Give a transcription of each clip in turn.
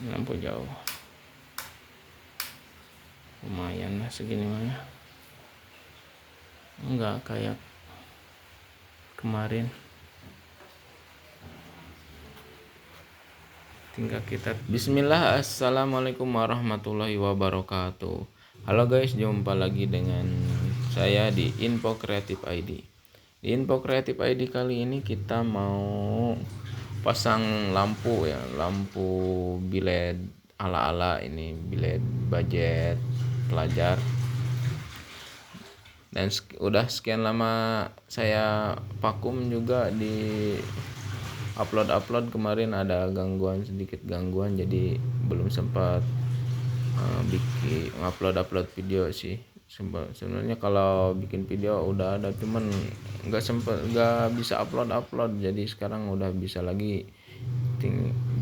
lampu jauh lumayan lah segini mah ya. Enggak kayak kemarin. Tinggal kita bismillah. Assalamualaikum warahmatullahi wabarakatuh. Halo guys, jumpa lagi dengan saya di Info Kreatif ID. Di Info Kreatif ID kali ini kita mau pasang lampu ya, lampu bilet ala-ala ini, bilet budget pelajar. Dan udah sekian lama saya vakum juga di upload kemarin, ada sedikit gangguan jadi belum sempat bikin upload video sih. Sebenarnya kalau bikin video udah ada, cuman nggak bisa upload. Jadi sekarang udah bisa lagi.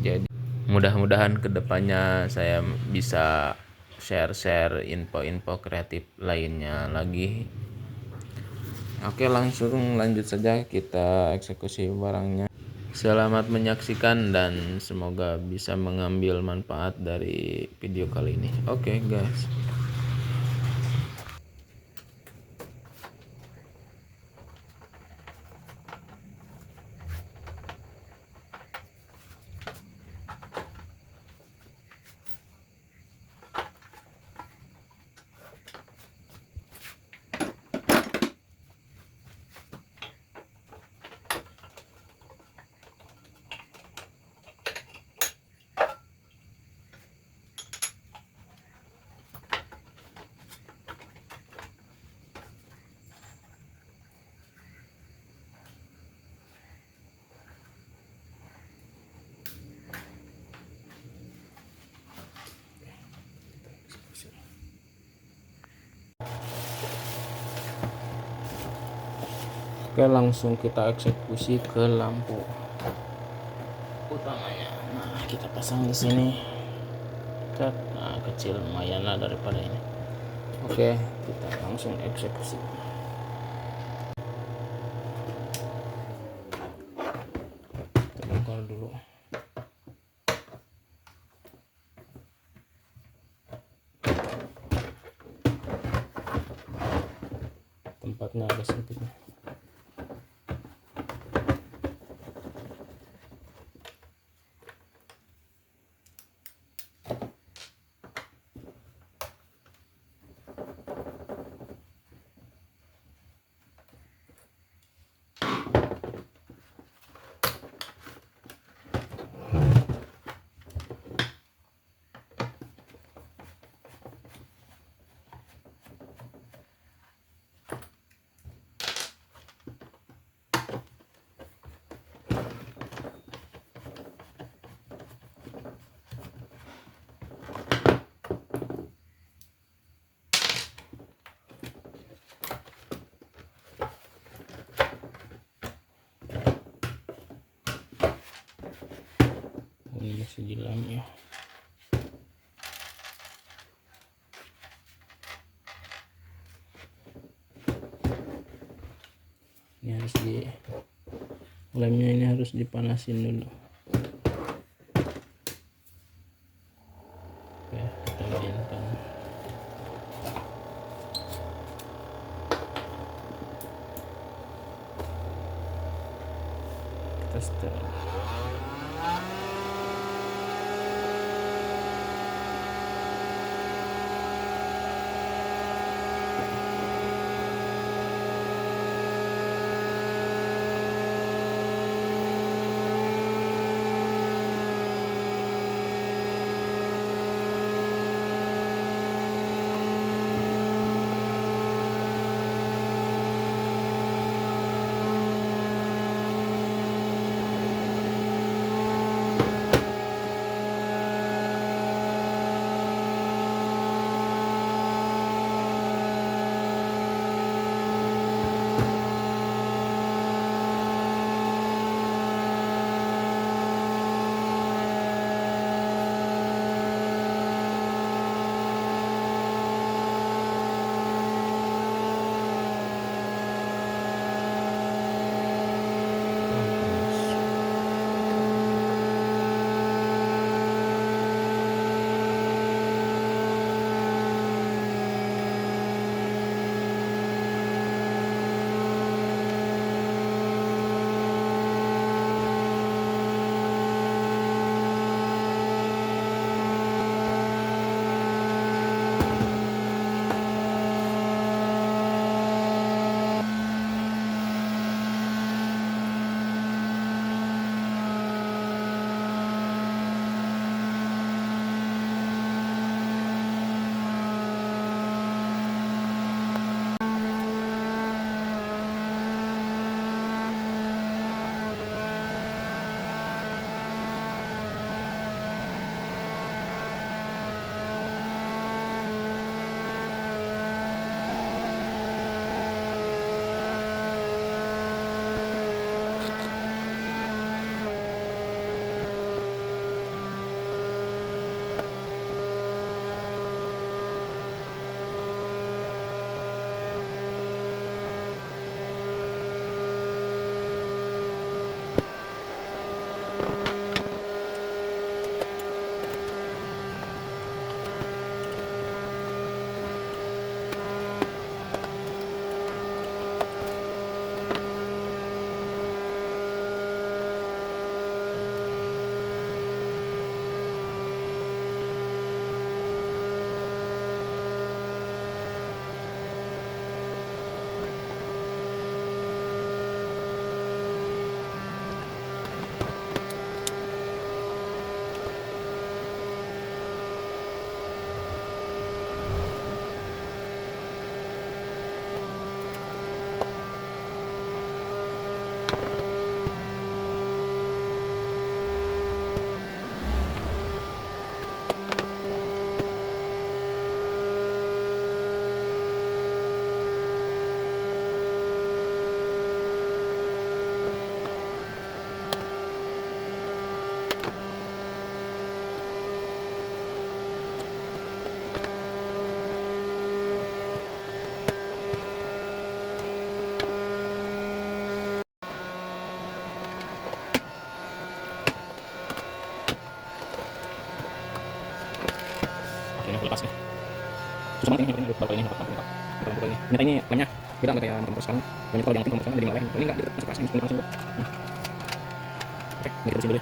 Jadi mudah-mudahan kedepannya saya bisa share info kreatif lainnya lagi. Oke, langsung lanjut saja kita eksekusi barangnya. Selamat menyaksikan dan semoga bisa mengambil manfaat dari video kali ini. Oke guys. Oke, langsung kita eksekusi ke lampu utamanya. Nah, kita pasang di sini. Nah, kecil lumayan lah daripada ini. Oke, kita langsung eksekusi. Kita bongkar dulu. Tempatnya agak sempit. Ini masih di dalam ya. Ini harus lemnya ini harus dipanasin dulu. Oke, kita mainkan. Kita setel. Cuma ini kalau ini nyata ini lemnya beda nggak kayak kompor sekarang. Banyak kalau yang kompor sekarang jadi ngelem. Ini nggak masuk keras, ini langsung. Oke, ini terusin dulu.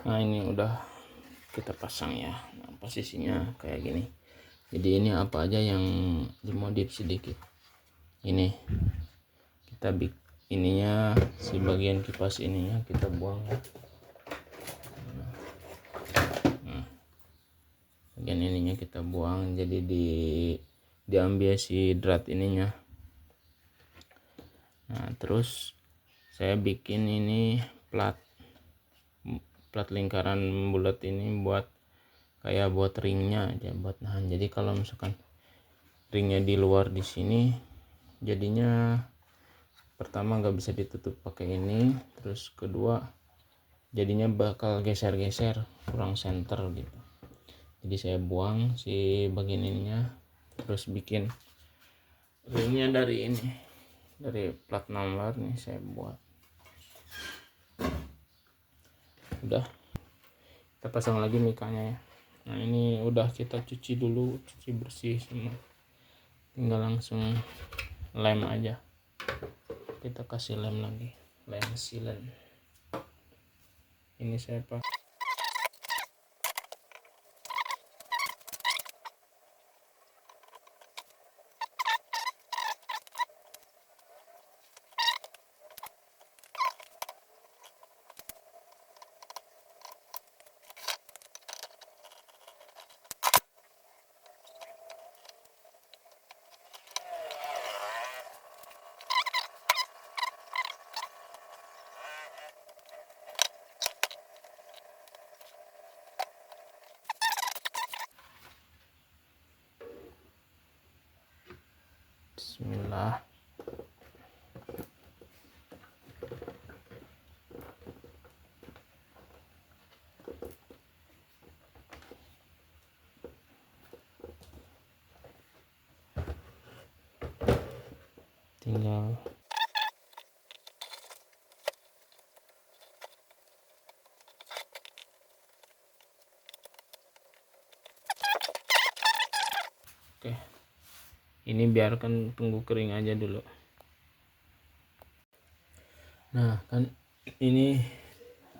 Nah ini udah kita pasang ya. Nah, posisinya kayak gini. Jadi ini apa aja yang dimodif sedikit. Ini kita ininya, si bagian kipas ininya kita buang ya. Nah, bagian ininya kita buang, jadi diambil si drat ininya. Nah terus saya bikin ini plat lingkaran bulat ini buat kayak buat ringnya aja, buat nahan. Jadi kalau misalkan ringnya di luar di sini, jadinya pertama nggak bisa ditutup pakai ini, terus kedua jadinya bakal geser-geser, kurang center gitu. Jadi saya buang si bagian ininya, terus bikin ringnya dari ini, dari plat nomor nih saya buat. Udah kita pasang lagi mikanya ya. Nah ini udah kita cuci dulu, cuci bersih semua, tinggal langsung lem aja. Kita kasih lem lagi, lem sealant. Ini saya pakai bismillah. Tinggal oke, ini biarkan tunggu kering aja dulu. Nah kan ini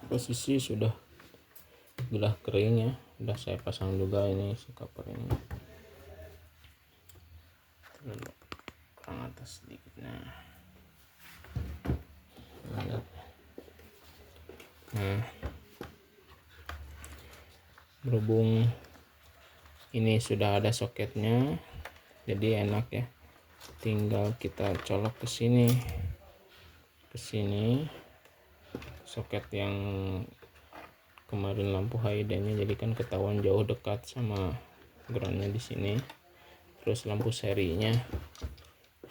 posisi sudah kering ya, udah saya pasang juga ini si cover ini. Terus kurang atas sedikit. Nah berhubung ini sudah ada soketnya, jadi enak ya, tinggal kita colok ke sini soket yang kemarin lampu HID-nya, jadi kan ketahuan jauh dekat sama groundnya di sini. Terus lampu serinya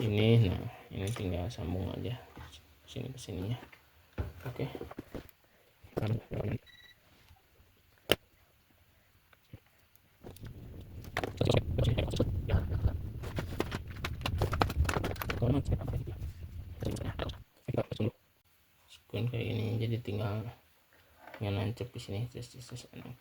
ini, nah ini tinggal sambung aja sini ke sininya. Oke. Sekuen kayak ini, jadi tinggal nancep di sini terus enak.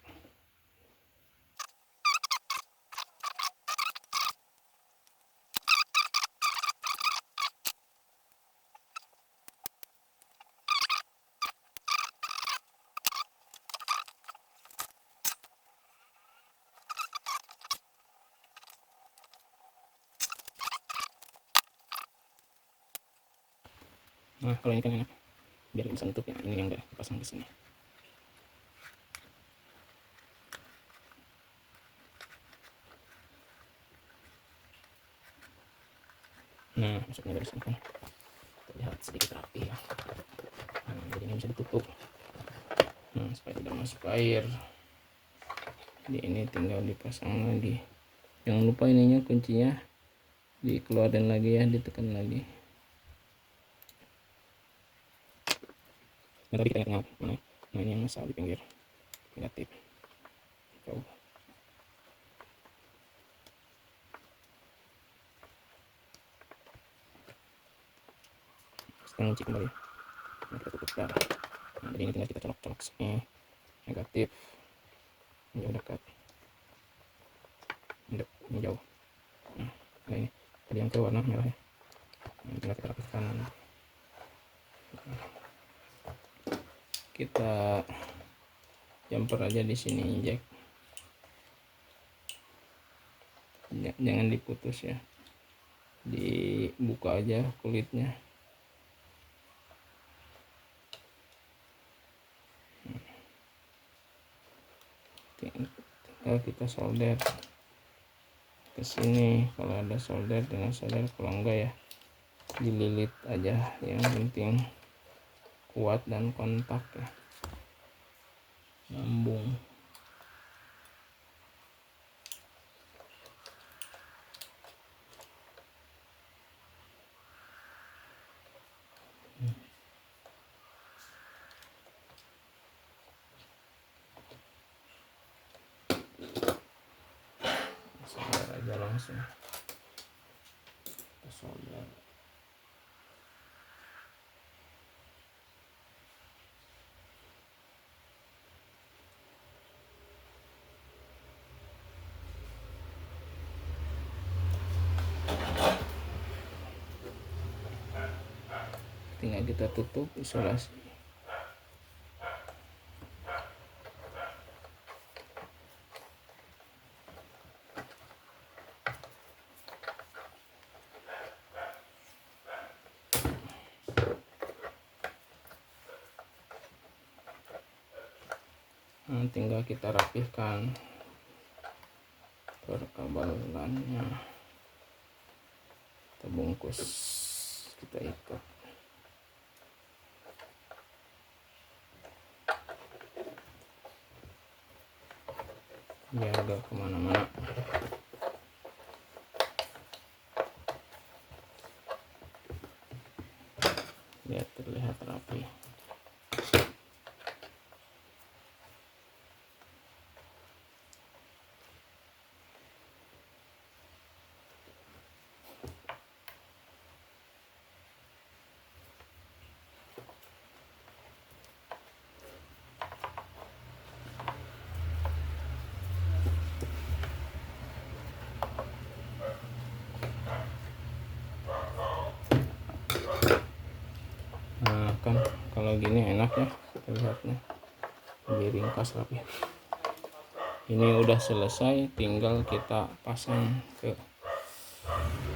Nah kalau ini kan enak, biar bisa nutup ya, ini yang udah pasang di sini. Nah masuknya dari sini kan terlihat sedikit rapi ya. Nah, jadi ini bisa ditutup, nah supaya tidak masuk air. Jadi ini tinggal dipasang lagi. Jangan lupa ininya, kuncinya dikeluarin lagi ya, ditekan lagi. Nah tadi kita lihat mana, nah ini yang masalah di pinggir. negatif, jauh. Sekarang kunci kembali, nah, kita tutup darah. Nah, jadi ini tinggal kita colok-colok sini, negatif, jauh dekat, ini jauh. Nah, ini tadi yang ke warna merah ya, ini tinggal kita rapihkan. Kita jumper aja di sini, jack, jangan diputus ya, dibuka aja kulitnya. Tinggal kita solder ke sini, kalau ada solder dengan solder, kalau enggak ya dililit aja, yang penting kuat dan kontak ya, nyambung. Solder aja langsung, kita solder. Tinggal kita tutup isolasi. Nah, tinggal kita rapihkan perkabelannya, kita bungkus, kita ikat. Biar agak kemana-mana. Biar terlihat rapi. Nah kan kalau gini enak ya terlihatnya, lebih ringkas rapi. Ini udah selesai, tinggal kita pasang ke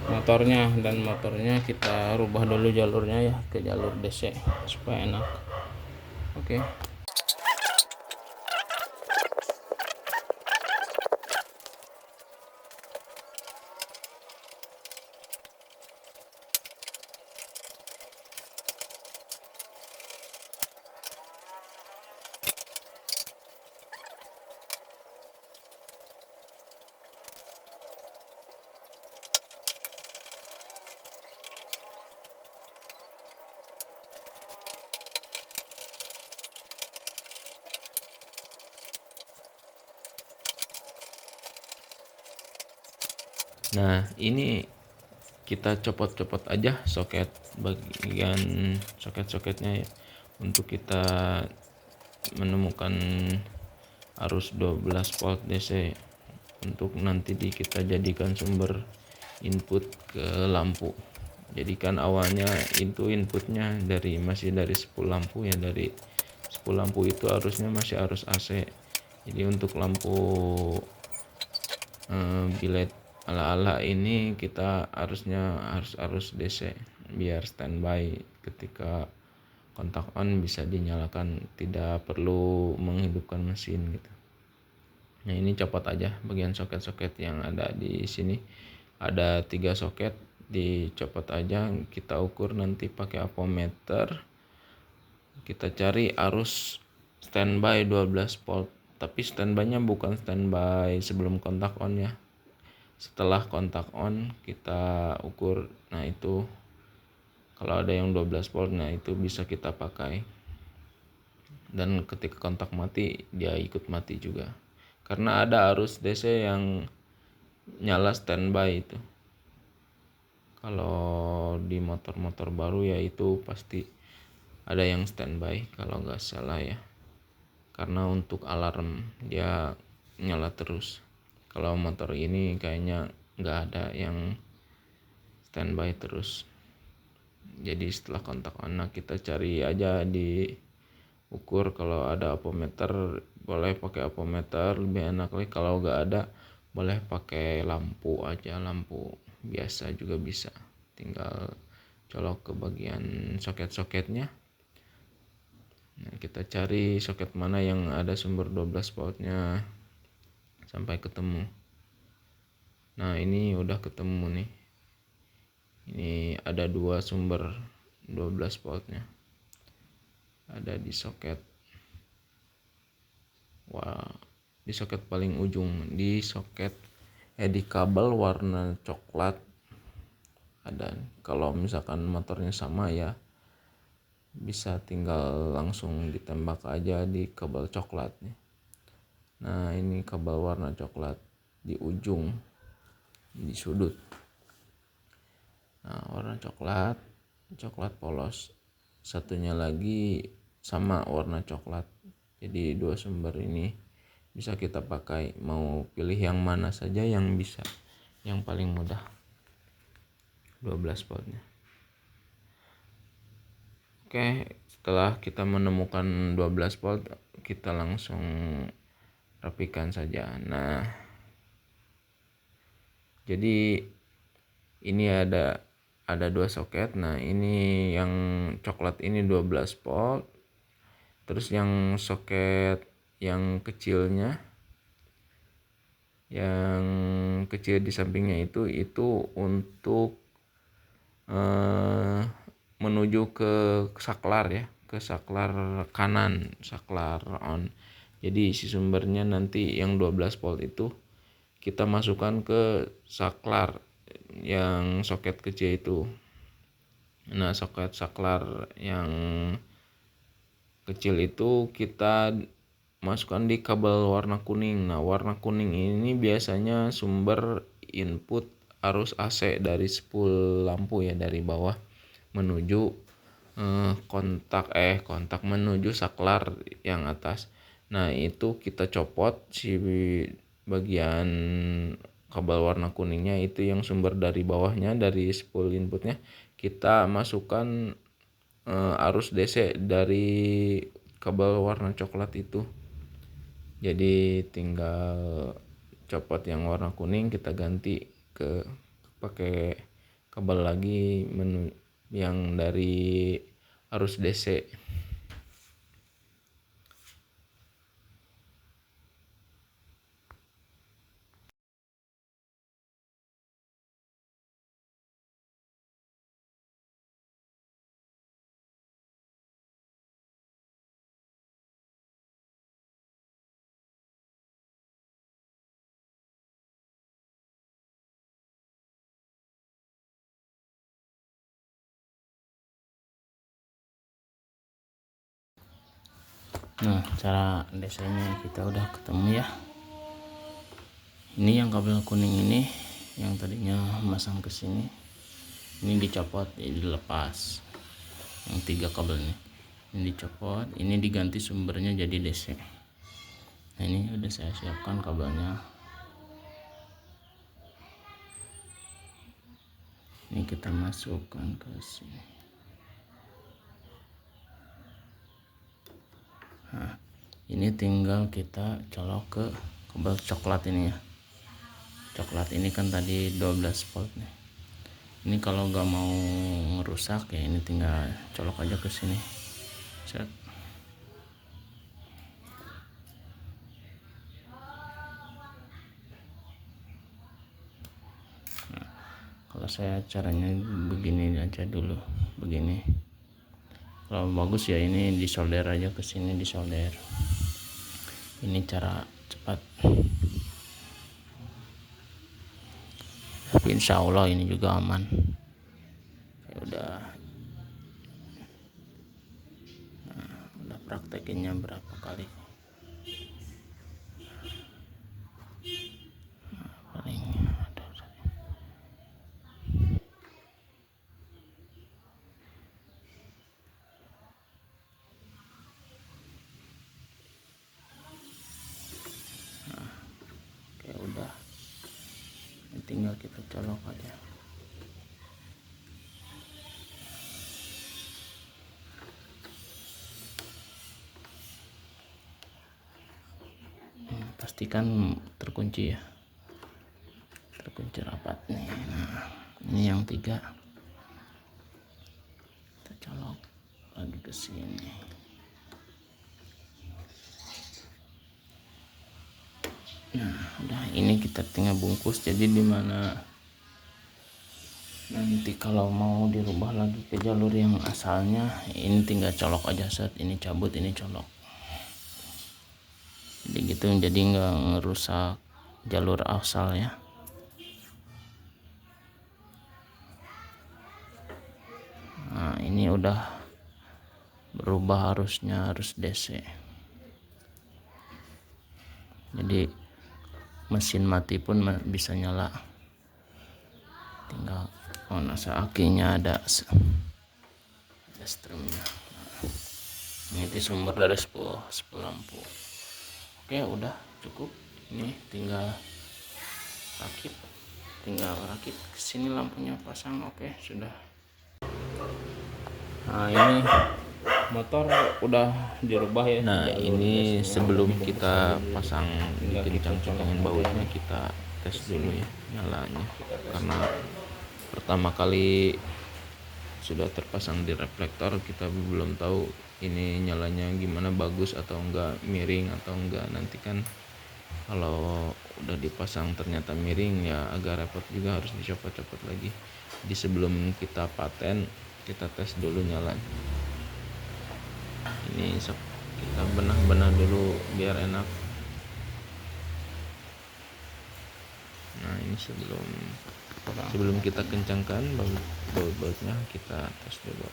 motornya, dan motornya kita rubah dulu jalurnya ya ke jalur DC supaya enak. Oke. Nah, ini kita copot-copot aja bagian soket-soketnya ya, untuk kita menemukan arus 12 volt DC untuk nanti kita jadikan sumber input ke lampu. Jadi kan awalnya itu inputnya masih dari 10 lampu ya, dari 10 lampu itu arusnya masih arus AC. Jadi untuk lampu bilet ala-ala ini kita harusnya harus arus DC biar standby, ketika kontak on bisa dinyalakan, tidak perlu menghidupkan mesin gitu. Nah, ini copot aja bagian soket-soket yang ada di sini. Ada 3 soket, dicopot aja. Kita ukur nanti pakai ampermeter. Kita cari arus standby 12 volt. Tapi standby-nya bukan standby sebelum kontak on ya. Setelah kontak on kita ukur. Nah, itu kalau ada yang 12 volt, nah itu bisa kita pakai. dan ketika kontak mati dia ikut mati juga, karena ada arus DC yang nyala standby itu. Kalau di motor-motor baru ya itu pasti ada yang standby kalau nggak salah ya, karena untuk alarm dia nyala terus. Kalau motor ini kayaknya nggak ada yang standby terus. Jadi setelah kontak on, kita cari aja di ukur, kalau ada apometer boleh pakai apometer, lebih enak lagi. Kalau nggak ada boleh pakai lampu aja, lampu biasa juga bisa, tinggal colok ke bagian soket-soketnya. Nah, kita cari soket mana yang ada sumber 12 voltnya sampai ketemu. Nah, ini udah ketemu nih. Ini ada 2 sumber 12 voltnya. Ada di soket. Wah, di soket paling ujung, di soket di kabel warna coklat ada. Kalau misalkan motornya sama ya bisa tinggal langsung ditembak aja di kabel coklat nih. Nah, ini kabel warna coklat di ujung, di sudut. Nah, warna coklat polos. Satunya lagi sama warna coklat. Jadi 2 sumber ini bisa kita pakai, mau pilih yang mana saja yang bisa, yang paling mudah 12 voltnya. Oke, setelah kita menemukan 12 volt, kita langsung rapikan saja. Nah, jadi ini ada 2 soket. Nah, ini yang coklat ini 12 volt. Terus yang soket yang kecilnya, yang kecil di sampingnya itu untuk menuju ke saklar ya, ke saklar kanan, saklar on. Jadi isi sumbernya nanti yang 12 volt itu kita masukkan ke saklar yang soket kecil itu. Nah, soket saklar yang kecil itu kita masukkan di kabel warna kuning. Nah, warna kuning ini biasanya sumber input arus AC dari spool lampu ya, dari bawah menuju kontak menuju saklar yang atas. Nah, itu kita copot si bagian kabel warna kuningnya itu, yang sumber dari bawahnya, dari spool inputnya kita masukkan arus DC dari kabel warna coklat itu. Jadi tinggal copot yang warna kuning, kita ganti ke pakai kabel lagi yang dari arus DC. Nah, cara desainnya kita udah ketemu ya. Ini yang kabel kuning ini yang tadinya masang ke sini, ini dicopot, ini dilepas. Yang 3 kabel ini dicopot, ini diganti sumbernya jadi DC. Nah, ini udah saya siapkan kabelnya. Ini kita masukkan ke sini. Nah, ini tinggal kita colok ke kabel coklat ini ya. Coklat ini kan tadi 12 volt nih. Ini kalau nggak mau ngerusak ya, ini tinggal colok aja ke sini. Set. Nah, kalau saya caranya begini aja dulu, begini. Kalau bagus ya ini disolder aja ke sini, disolder. Ini cara cepat. Tapi insya Allah ini juga aman. Ya udah praktekinnya berapa kali. Paling ada. Oke, udah, tinggal kita colok aja. Pastikan terkunci ya, terkunci rapat nih. Nah, ini yang 3 kita colok lagi ke sini. Nah, udah, ini kita tinggal bungkus. Jadi dimana nanti kalau mau dirubah lagi ke jalur yang asalnya, ini tinggal colok aja, set, ini cabut, ini colok. Jadi gitu, jadi nggak ngerusak jalur asal ya. Nah, ini udah berubah arusnya, arus DC. Jadi mesin mati pun bisa nyala. Tinggal nasa akinya ada strumnya. Nah, ini sumber dari 10 lampu. Oke, udah cukup. Ini tinggal rakit kesini, lampunya pasang. Oke, sudah. Nah, ini motor udah dirubah ya. Nah, ini sebelum kita pasang bikin cangkang bautnya, kita tes dulu ya nyalanya, karena pertama kali sudah terpasang di reflektor, kita belum tahu ini nyalanya gimana, bagus atau enggak, miring atau enggak. Nanti kan kalau udah dipasang ternyata miring, ya agak repot juga, harus dicopot-copot lagi. Jadi sebelum kita paten, kita tes dulu nyalanya. Ini kita benah-benah dulu biar enak. Nah, ini sebelum kita kencangkan baut-bautnya, kita tes dulu.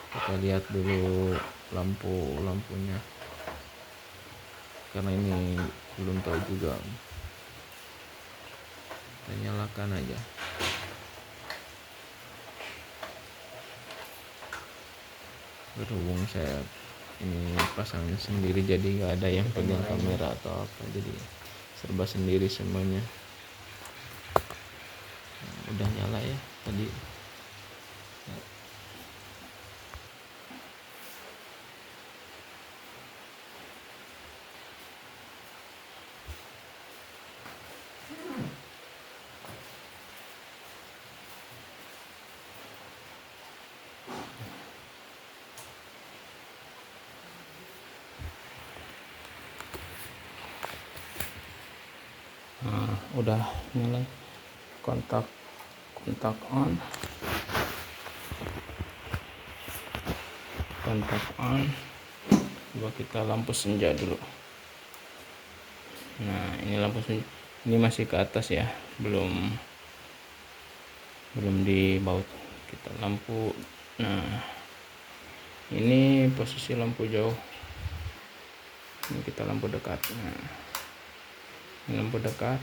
Kita lihat dulu lampunya, karena ini belum tahu juga. Kita nyalakan aja. Berhubung saya ini pasangnya sendiri, jadi nggak ada yang pegang kamera atau apa, jadi serba sendiri semuanya. Nah, udah nyala ya tadi. Nah, udah nyala, kontak on, coba kita lampu senja dulu. Nah, ini lampu senja, ini masih ke atas ya, belum dibaut. Kita lampu, nah ini posisi lampu jauh, ini kita lampu dekat. Nah, ini lampu dekat,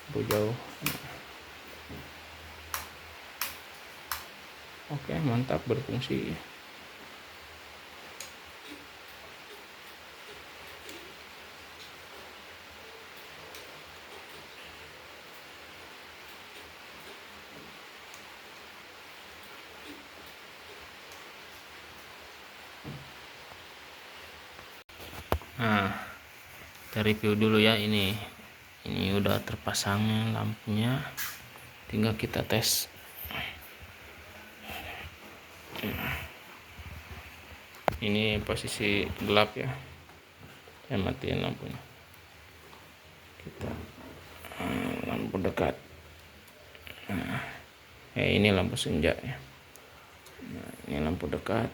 lampu jauh. Nah. Oke, mantap, berfungsi. Nah, kita review dulu ya. Ini udah terpasang lampunya, tinggal kita tes. Ini posisi gelap ya, saya matiin lampunya. Kita lampu dekat. Nah, ini lampu senja ya. Nah, ini lampu dekat,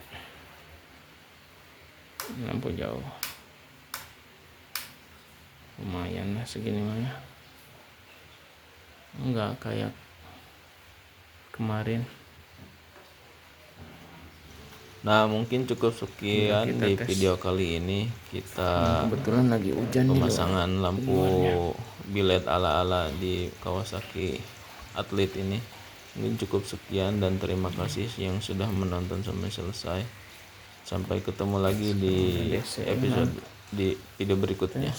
ini lampu jauh. Lumayan lah segini mah ya, enggak kayak kemarin. Nah, mungkin cukup sekian Kita di tes. video kali ini. Kita Kebetulan lagi hujan nih. pemasangan lampu bilet ala-ala di Kawasaki Athlete ini. Mungkin cukup sekian dan terima kasih yang sudah menonton sampai selesai. Sampai ketemu lagi di episode di video berikutnya.